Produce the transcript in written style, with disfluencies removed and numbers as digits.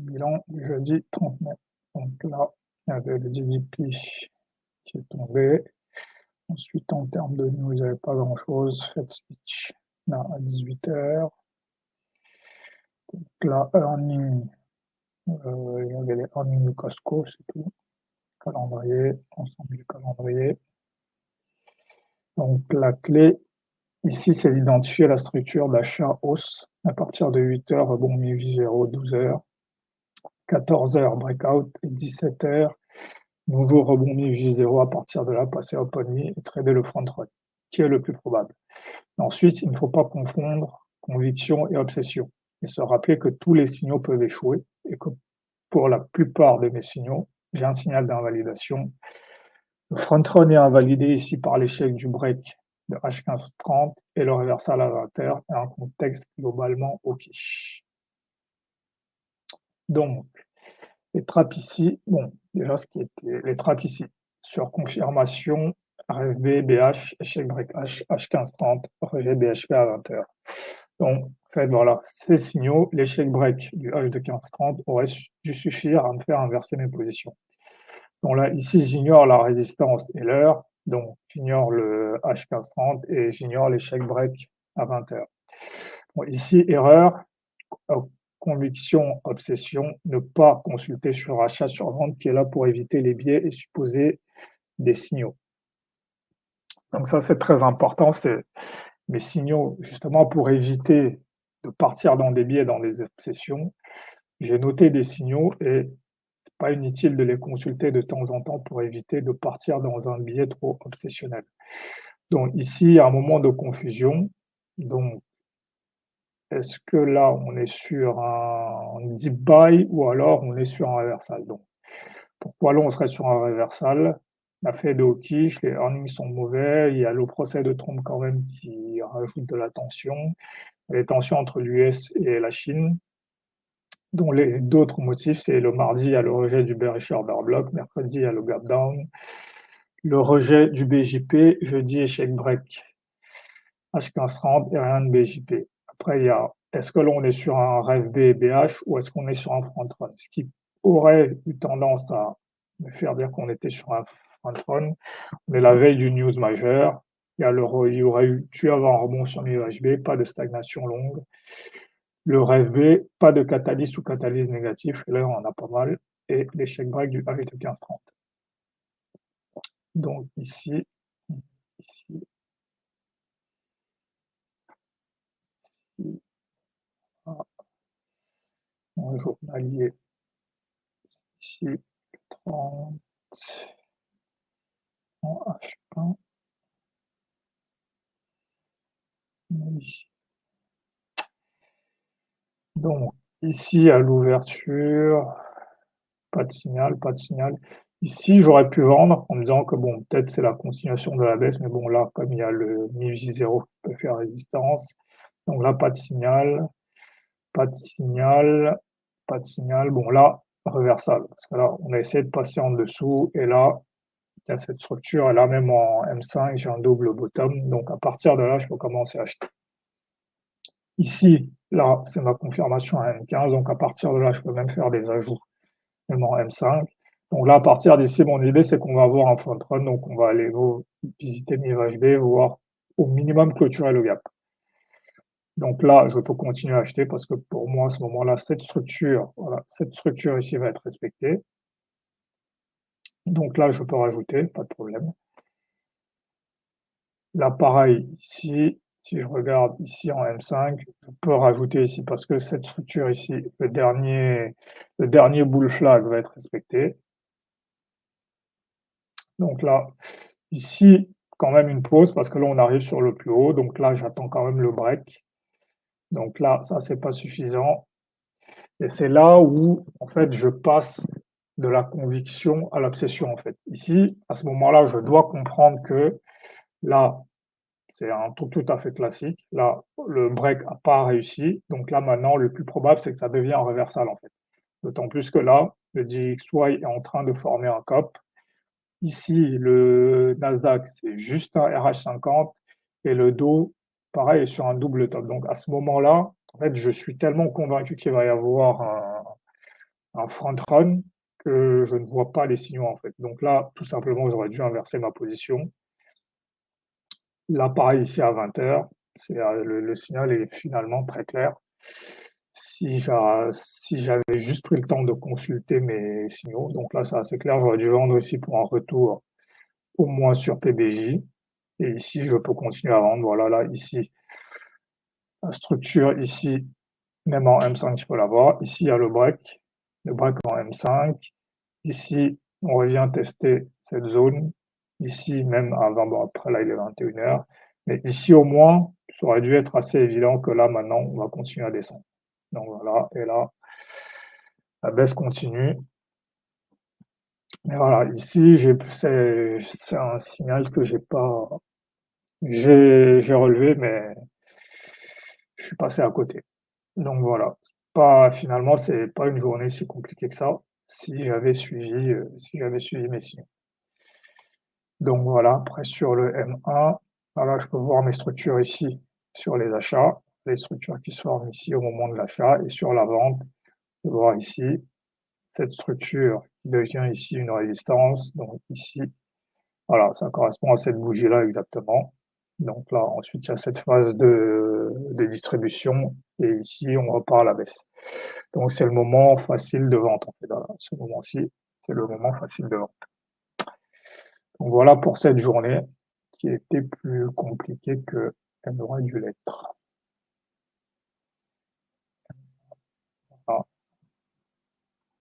bilan du jeudi 30 mai. Donc là, il y avait le GDP qui est tombé. Ensuite, en termes de news, il n'y avait pas grand-chose. Fed speech, là, à 18h. Donc là, earning, il y avait les earnings de Costco, c'est tout. Calendrier, ensemble du calendrier. Donc la clé, ici, c'est d'identifier la structure d'achat hausse à partir de 8h, rebond mi-0, 12h, 14h, breakout, et 17h, nouveau rebond mi-J0 à partir de là, passer au pony et trader le front run, qui est le plus probable. Ensuite, il ne faut pas confondre conviction et obsession, et se rappeler que tous les signaux peuvent échouer, et que pour la plupart de mes signaux, j'ai un signal d'invalidation. Le front run est invalidé ici par l'échec du break de H1530 et le reversal à 20h et un contexte globalement OK. Donc, les trappes ici, bon, déjà ce qui était les trappes ici, sur confirmation, RFB, BH, échec break H, H1530, rejet BHP à 20h. Donc, en fait, voilà, ces signaux, l'échec break du H de 1530 aurait dû suffire à me faire inverser mes positions. Donc là, ici, j'ignore la résistance et l'heure, donc j'ignore le H1530 et j'ignore l'échec break à 20h. Bon, ici, erreur, conviction, obsession, ne pas consulter sur achat, sur vente, qui est là pour éviter les biais et supposer des signaux. Donc ça, c'est très important, c'est mes signaux, justement pour éviter de partir dans des biais, dans des obsessions. J'ai noté des signaux et c'est pas inutile de les consulter de temps en temps pour éviter de partir dans un biais trop obsessionnel. Donc ici, il y a un moment de confusion. Donc, est-ce que là, on est sur un deep buy ou alors on est sur un reversal? Donc, pourquoi là, on serait sur un reversal? La Fed est au quiche, les earnings sont mauvais, il y a le procès de Trump quand même qui rajoute de la tension, les tensions entre l'US et la Chine. Donc, d'autres motifs, c'est le mardi, il y a le rejet du bearish order block, mercredi, il y a le gap down, le rejet du BJP, jeudi, échec break H1530 et rien de BJP. Après, il y a est-ce que là on est sur un RFB et BH ou est-ce qu'on est sur un front run? Ce qui aurait eu tendance à me faire dire qu'on était sur un front run, on est la veille du news majeur, il y aurait dû avoir un rebond sur l'UHB, pas de stagnation longue. Le RFB, pas de catalyse ou catalyse négatif, là on en a pas mal, et l'échec break du H de 1530. Donc ici, un journalier, ici, 30 en H1, ici. Donc, ici, à l'ouverture, pas de signal, pas de signal. Ici, j'aurais pu vendre en me disant que bon, peut-être c'est la continuation de la baisse, mais bon, là, comme il y a le MIJ0 qui peut faire résistance, donc là, pas de signal, pas de signal, pas de signal. Bon, là, reversal, parce que là, on a essayé de passer en dessous, et là, il y a cette structure, et là, même en M5, j'ai un double bottom, donc à partir de là, je peux commencer à acheter. Ici, là, c'est ma confirmation à M15, donc à partir de là, je peux même faire des ajouts, même en M5. Donc là, à partir d'ici, mon idée, c'est qu'on va avoir un front run, donc on va aller visiter MIVHB, voir au minimum clôturer le gap. Donc là, je peux continuer à acheter parce que pour moi, à ce moment-là, cette structure, voilà, cette structure ici va être respectée. Donc là, je peux rajouter, pas de problème. Là, pareil, ici, si je regarde ici en M5, je peux rajouter ici parce que cette structure ici, le dernier bull flag va être respecté. Donc là, ici, quand même une pause parce que là, on arrive sur le plus haut. Donc là, j'attends quand même le break. Donc là, ça, c'est pas suffisant. Et c'est là où, en fait, je passe de la conviction à l'obsession, en fait. Ici, à ce moment-là, je dois comprendre que là, c'est un truc tout à fait classique. Là, le break n'a pas réussi. Donc là, maintenant, le plus probable, c'est que ça devient un reversal, en fait. D'autant plus que là, le DXY est en train de former un COP. Ici, le Nasdaq, c'est juste un RH50 et le Dow, pareil, est sur un double top. Donc à ce moment-là, en fait, je suis tellement convaincu qu'il va y avoir un front run que je ne vois pas les signaux, en fait. Donc là, tout simplement, j'aurais dû inverser ma position. Là, pareil, ici à 20 h, c'est, le signal est finalement très clair. Si j'avais juste pris le temps de consulter mes signaux, donc là, c'est assez clair, j'aurais dû vendre ici pour un retour au moins sur PBJ. Et ici, je peux continuer à vendre. Voilà, là, ici, la structure, ici, même en M5, je peux l'avoir. Ici, il y a le break en M5. Ici, on revient tester cette zone. Ici, même à 20, bon, après, là, il est 21 h. Mais ici, au moins, ça aurait dû être assez évident que là, maintenant, on va continuer à descendre. Donc voilà, et là, la baisse continue. Et voilà, ici, c'est un signal que j'ai pas, j'ai relevé, mais je suis passé à côté. Donc voilà, finalement, c'est pas une journée si compliquée que ça, si j'avais suivi mes signes. Donc voilà, après sur le M1, voilà, je peux voir mes structures ici sur les achats, les structures qui se forment ici au moment de l'achat, et sur la vente, je peux voir ici cette structure qui devient ici une résistance. Donc ici, voilà, ça correspond à cette bougie-là exactement. Donc là, ensuite, il y a cette phase de distribution, et ici, on repart à la baisse. Donc c'est le moment facile de vente, en fait. Voilà, ce moment-ci, c'est le moment facile de vente. Donc voilà pour cette journée qui était plus compliquée qu'elle n'aurait dû l'être.